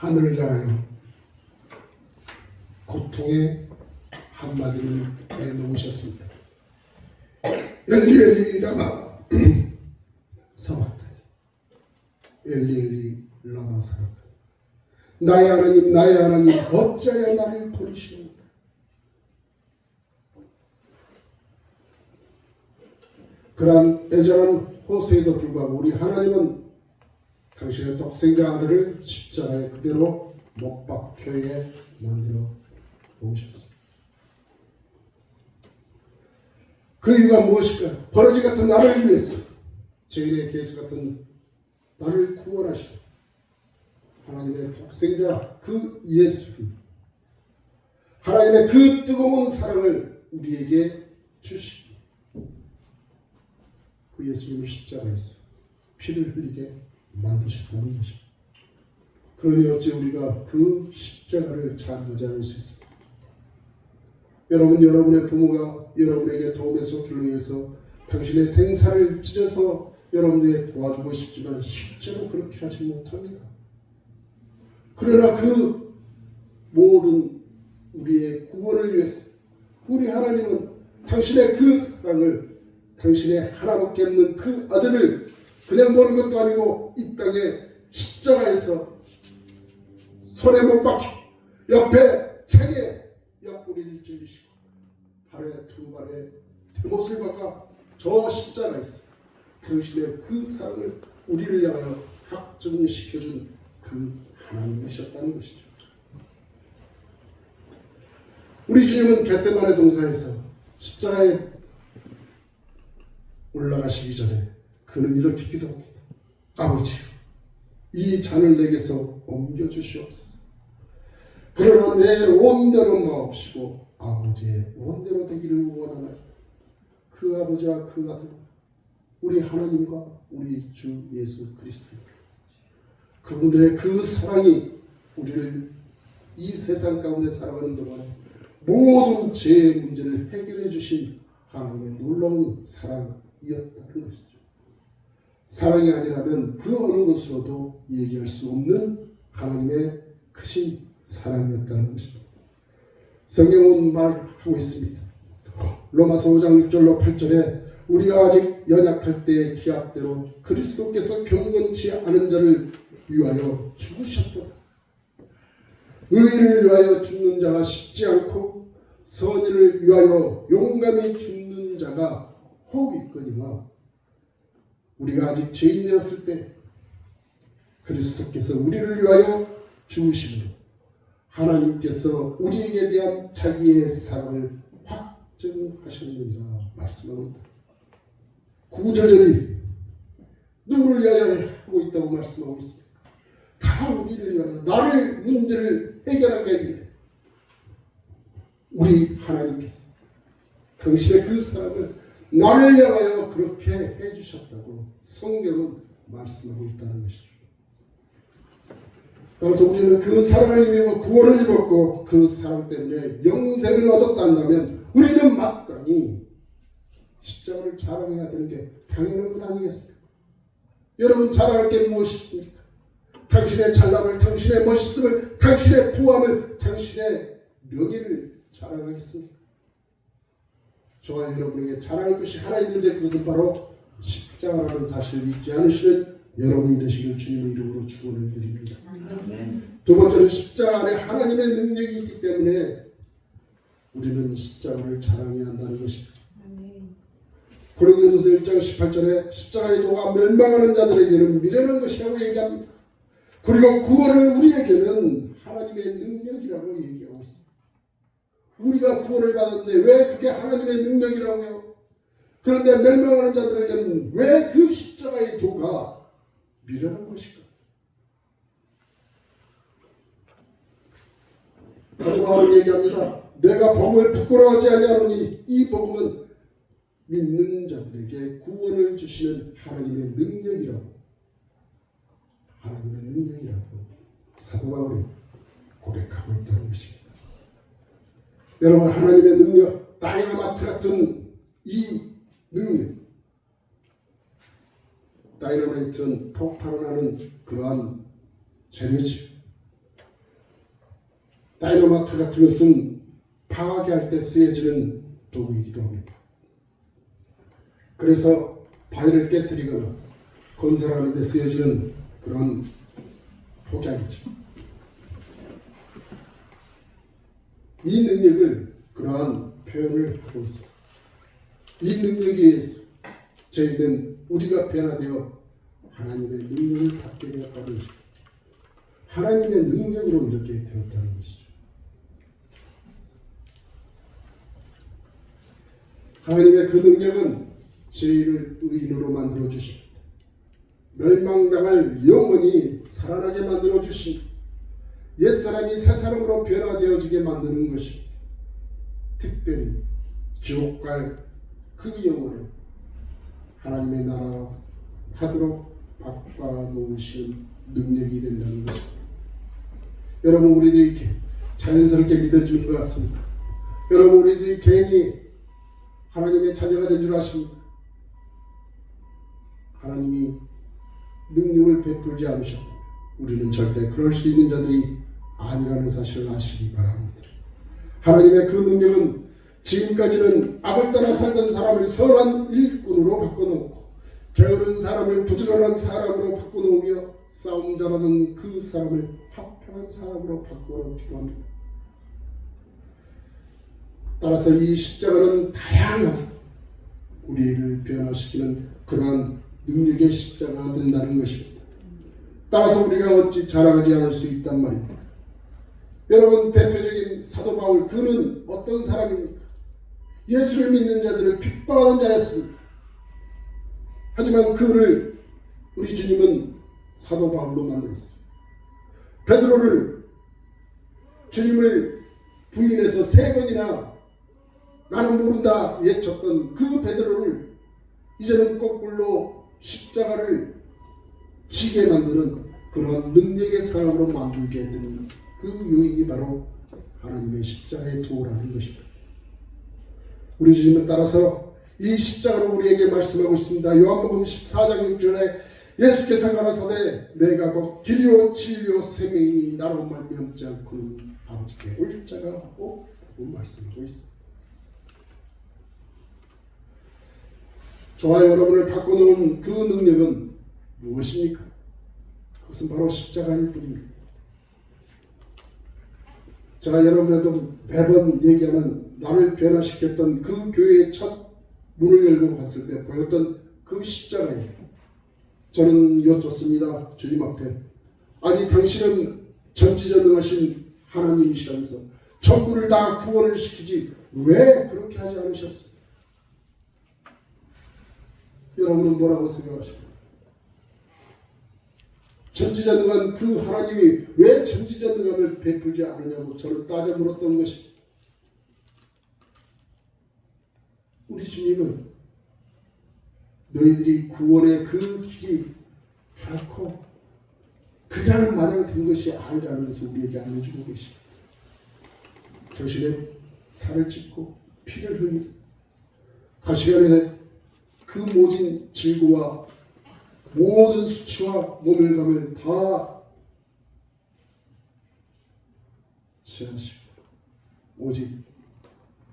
하늘을 향하여 고통의 한마디를 내놓으셨습니다. 엘리 엘리 라마 사박다니, 엘리 엘리 라마 사박다니, 나의 하나님 나의 하나님 어찌하여 나를 버리시는가. 그러한 애절한 호소에도 불구하고 우리 하나님은 당신의 독생자 아들을 십자가에 그대로 못 박혀에 만들어 놓으셨습니다. 그 이유가 무엇일까요? 버러지 같은 나를 위해서, 죄인의 개수 같은 나를 구원하시고 하나님의 독생자 그 예수를, 하나님의 그 뜨거운 사랑을 우리에게 주시고 그 예수님을 십자가에서 피를 흘리게 만드셨다는 것입니다. 그러니 어찌 우리가 그 십자가를 자랑하지 않을 수 있습니까? 여러분, 여러분의 부모가 여러분에게 도움의 손길로 위해서 당신의 생사를 찢어서 여러분에게 도와주고 싶지만 실제로 그렇게 하지 못합니다. 그러나 그 모든 우리의 구원을 위해서 우리 하나님은 당신의 그 사랑을, 당신의 하나밖에 없는 그 아들을 그냥 보는 것도 아니고 이 땅에 십자가에서 손에 못 박혀 옆에 책에 옆구리를 찔리시고 발에 두 발에 대못을 박아 저 십자가에서 당신의 그 사랑을 우리를 향하여 확증시켜준 그 하나님이셨다는 것이죠. 우리 주님은 겟세마네 동산에서 십자가에 올라가시기 전에 그는 이렇게 기도합니다. 아버지요, 이 잔을 내게서 옮겨주시옵소서. 그러나 내 원대로 마옵시고 아버지의 원대로 되기를 원하나이다. 그 아버지와 그 아들, 우리 하나님과 우리 주 예수 그리스도, 그분들의 그 사랑이 우리를 이 세상 가운데 살아가는 동안에 모든 죄의 문제를 해결해 주신 하나님의 놀라운 사랑이었다는 것이죠. 사랑이 아니라면 그 어느 것으로도 얘기할 수 없는 하나님의 크신 사랑이었다는 것입니다. 성경은 말하고 있습니다. 로마서 5장 6절로 8절에 우리가 아직 연약할 때의 기약대로 그리스도께서 경건치 않은 자를 위하여 죽으셨도다. 의인을 위하여 죽는 자가 쉽지 않고 선인을 위하여 용감히 죽는 자가 혹 있거니와 우리가 아직 죄인이었을 때 그리스도께서 우리를 위하여 죽으심으로 하나님께서 우리에게 대한 자기의 사랑을 확증하셨느니라 말씀하고 있다. 구절절이 누구를 위하여 하고 있다고 말씀하고 있습니다. 다 우리를 위하여, 나를 문제를 해결하기 위해 우리 하나님께서 당신의 그 사랑을 나를 향하여 그렇게 해주셨다고 성경은 말씀하고 있다는 것이죠. 따라서 우리는 그 사랑을 입고 구원을 입었고 그 사랑 때문에 영생을 얻었다면 우리는 마땅히 십자가를 자랑해야 되는 게 당연한 것 아니겠습니까? 여러분, 자랑할 게 무엇입니까? 당신의 잘남을, 당신의 멋있음을, 당신의 부함을, 당신의 명예를 자랑하겠습니까? 저와 여러분에게 자랑할 것이 하나 있는데 그것은 바로 십자가라는 사실을 잊지 않으시는 여러분이 되시길 주님의 이름으로 축원을 드립니다. 두 번째는 십자가 안에 하나님의 능력이 있기 때문에 우리는 십자가를 자랑해야 한다는 것입니다. 고린도전서 1장 18절에 십자가의 도가 멸망하는 자들에게는 미련한 것이라고 얘기합니다. 그리고 구원을 우리에게는 하나님의 능력이라고 얘기하고 있습니다. 우리가 구원을 받았는데 왜 그게 하나님의 능력이라고요? 그런데 멸망하는 자들에게는 왜 그 십자가의 도가 미련한 것일까? 사도 바울은 얘기합니다. 내가 복음을 부끄러워하지 아니하노니 이 복음은 믿는 자들에게 구원을 주시는 하나님의 능력이라고, 하나님의 능력이라고 사도 바울이 고백하고 있다는 것입니다. 여러분, 하나님의 능력, 다이너마이트 같은 이 능력, 다이너마이트는 폭발을 하는 그러한 재료지. 다이너마이트 같은 것은 파괴할 때 쓰여지는 도구이기도 합니다. 그래서 바위를 깨뜨리거나 건설하는 데 쓰여지는 그런 폭약이죠. 이 능력을 그러한 표현을 하고 있습니다. 이 능력에 의해서 저희는 우리가 변화되어 하나님의 능력을 받게 되었다는 것입니다. 하나님의 능력으로 이렇게 되었다는 것이죠. 하나님의 그 능력은 죄인을 의인으로 만들어 주십니다. 멸망당할 영혼이 살아나게 만들어 주십니다. 옛사람이 새사람으로 변화되어지게 만드는 것입니다. 특별히 지옥 갈 그 영혼을 하나님의 나라로 가도록 바꿔놓으시는 능력이 된다는 것입니다. 여러분, 우리들이 이렇게 자연스럽게 믿어지는 것 같습니다. 여러분, 우리들이 괜히 하나님의 자녀가 된 줄 아십니까? 하나님이 능력을 베풀지 않으셨다. 우리는 절대 그럴 수 있는 자들이 아니라는 사실을 아시기 바랍니다. 하나님의 그 능력은 지금까지는 악을 따라 살던 사람을 선한 일꾼으로 바꿔놓고 게으른 사람을 부지런한 사람으로 바꿔놓으며 싸움 잘하던 그 사람을 화평한 사람으로 바꿔놓기도 합니다. 따라서 이 십자가는 다양하게 우리를 변화시키는 그러한 능력의 십자가가 된다는 것입니다. 따라서 우리가 어찌 자랑하지 않을 수 있단 말입니다. 여러분, 대표적인 사도 바울, 그는 어떤 사람입니까? 예수를 믿는 자들을 핍박하는 자였습니다. 하지만 그를 우리 주님은 사도 바울로 만들었습니다. 베드로를 주님을 부인해서 3번이나 나는 모른다 외쳤던 그 베드로를 이제는 거꾸로 십자가를 지게 만드는 그런 능력의 사람으로 만들게 되는 그 요인이 바로 하나님의 십자가의 도라는 것입니다. 우리 주님은 따라서 이 십자가로 우리에게 말씀하고 있습니다. 요한복음 14장 6절에 예수께서 가라사대 내가 곧 길이요 진리요 생명이니 나로 말미암지 않고는 아버지께 올 자가 없다고 말씀하고 있습니다. 저와 여러분을 바꿔놓은 그 능력은 무엇입니까? 그것은 바로 십자가일 뿐입니다. 제가 여러분에도 매번 얘기하는 나를 변화시켰던 그 교회의 첫 문을 열고 갔을 때 보였던 그 십자가예요. 저는 여쭙습니다. 주님 앞에. 아니, 당신은 전지전능하신 하나님이시라면서 전부를 다 구원을 시키지 왜 그렇게 하지 않으셨어요? 여러분은 뭐라고 생각하십니까? 전지전능한 그 하나님이 왜 전지전능함을 베풀지 않느냐고 저는 따져 물었던 것입니다. 우리 주님은 너희들이 구원의 그 길이 결코 그냥 마냥 된 것이 아니라는 것을 우리에게 알려주고 계십니다. 교실에 살을 찢고 피를 흘리고 가시관에 그 모진 질고와 모든 수치와 모멸감을 다 지하시고 오직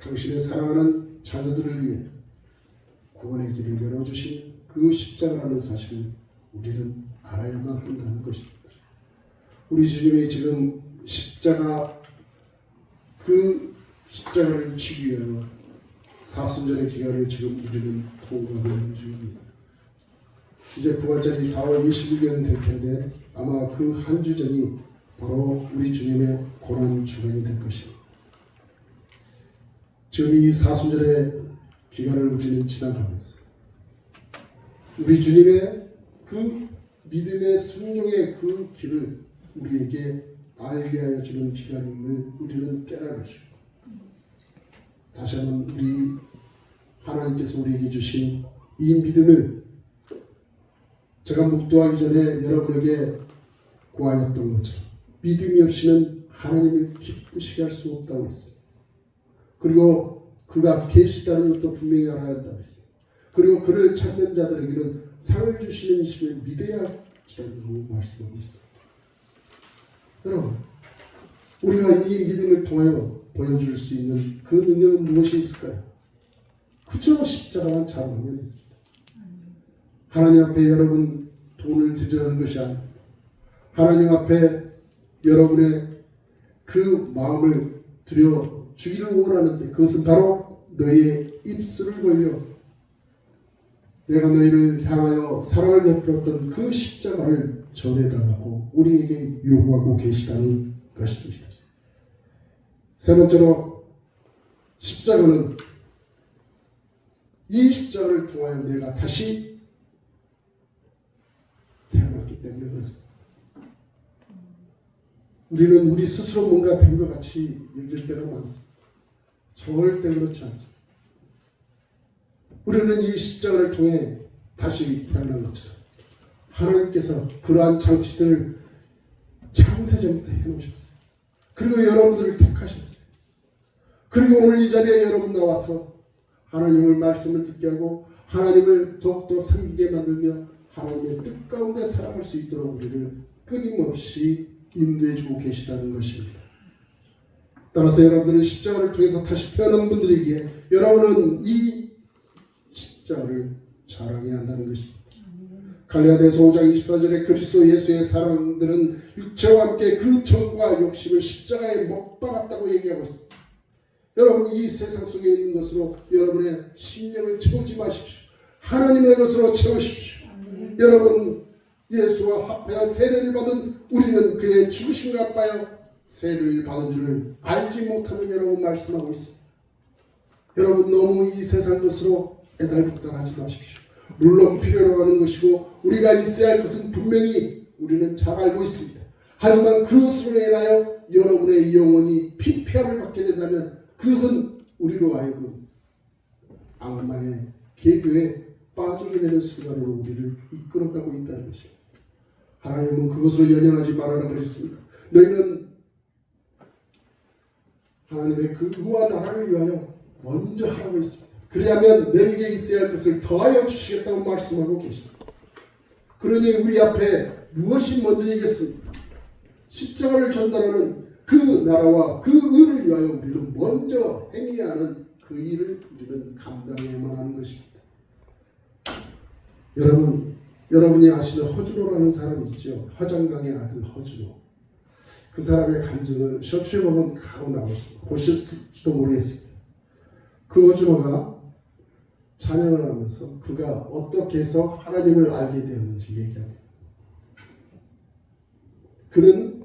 당신의 사랑하는 자녀들을 위해 구원의 길을 열어주신 그 십자가라는 사실을 우리는 알아야만 한다는 것입니다. 우리 주님의 지금 십자가, 그 십자가를 지기 위하여 사순절의 기간을 지금 우리는 통과하고 있는 중입니다. 이제 부활절이 4월 21일은 될 텐데 아마 그 한 주 전이 바로 우리 주님의 고난 주간이 될 것입니다. 지금 이 사순절의 기간을 우리는 지나가면서 우리 주님의 그 믿음의 순종의 그 길을 우리에게 알게 하여 주는 기간임을 우리는 깨달으시고, 다시 한번 우리 하나님께서 우리에게 주신 이 믿음을 제가 묵도하기 전에 여러분에게 고하였던 것처럼 믿음이 없이는 하나님을 기쁘시게 할 수 없다고 했어요. 그리고 그가 계시다는 것도 분명히 알아야 한다고 했어요. 그리고 그를 찾는 자들에게는 상을 주시는 이심을 믿어야 할지라고 말씀하고 있어요. 여러분, 우리가 이 믿음을 통하여 보여줄 수 있는 그 능력은 무엇이 있을까요? 그저 십자가만 자랑하면 하나님 앞에 여러분 돈을 드리라는 것이 아닙니다. 하나님 앞에 여러분의 그 마음을 드려 주기를 원하는데 그것은 바로 너희의 입술을 벌려 내가 너희를 향하여 사랑을 베풀었던 그 십자가를 전해달라고 우리에게 요구하고 계시다는 것입니다. 세 번째로 십자가는 이 십자가를 통하여 내가 다시 태어났기 때문에 그렇습니다. 우리는 우리 스스로 뭔가 된 것 같이 여길 때가 많습니다. 절대 그렇지 않습니다. 우리는 이 십자가를 통해 다시 태어난 것처럼 하나님께서 그러한 장치들을 창세전부터 해놓으셨어요. 그리고 여러분들을 택하셨어요. 그리고 오늘 이 자리에 여러분 나와서 하나님의 말씀을 듣게 하고 하나님을 더욱더 섬기게 만들며 하나님의 뜻 가운데 살아갈 수 있도록 우리를 끊임없이 인도해주고 계시다는 것입니다. 따라서 여러분들은 십자가를 통해서 다시 태어난 분들에게 여러분은 이 십자가를 자랑해야 한다는 것입니다. 갈라디아서 5장 24절에 그리스도 예수의 사람들은 육체와 함께 그 정과 욕심을 십자가에 못 박았다고 얘기하고 있습니다. 여러분 이 세상 속에 있는 것으로 여러분의 심령을 채우지 마십시오. 하나님의 것으로 채우십시오. 여러분 예수와 합하여 세례를 받은 우리는 그의 죽으심을 합하여 세례를 받은 줄을 알지 못하는 여러분 말씀하고 있습니다. 여러분 너무 이 세상 것으로 애달복달하지 마십시오. 물론 필요로 하는 것이고 우리가 있어야 할 것은 분명히 우리는 잘 알고 있습니다. 하지만 그것으로 인하여 여러분의 영혼이 피폐함을 받게 된다면 그것은 우리로 하여금 악마의 계교에 빠지게 되는 순간으로 우리를 이끌어가고 있다는 것입니다. 하나님은 그것으로 연연하지 말아라 그랬습니다. 너희는 하나님의 그 의와 나라를 위하여 먼저 하라고 했습니다. 그리하면 너에게 있어야 할 것을 더하여 주시겠다고 말씀하고 계십니다. 그러니 우리 앞에 무엇이 먼저이겠습니까? 십자가를 전달하는 그 나라와 그 의를 위하여 우리는 먼저 행해야 하는 그 일을 우리는 감당해야만 하는 것입니다. 여러분이 아시는 허준호라는 사람이 있죠. 허장강의 아들 허준호. 그 사람의 간증을 셔츠에 보면 가끔 나오셨습니다. 보셨을지도 모르겠습니다. 그 허준호가 찬양을 하면서 그가 어떻게 해서 하나님을 알게 되었는지 얘기합니다. 그는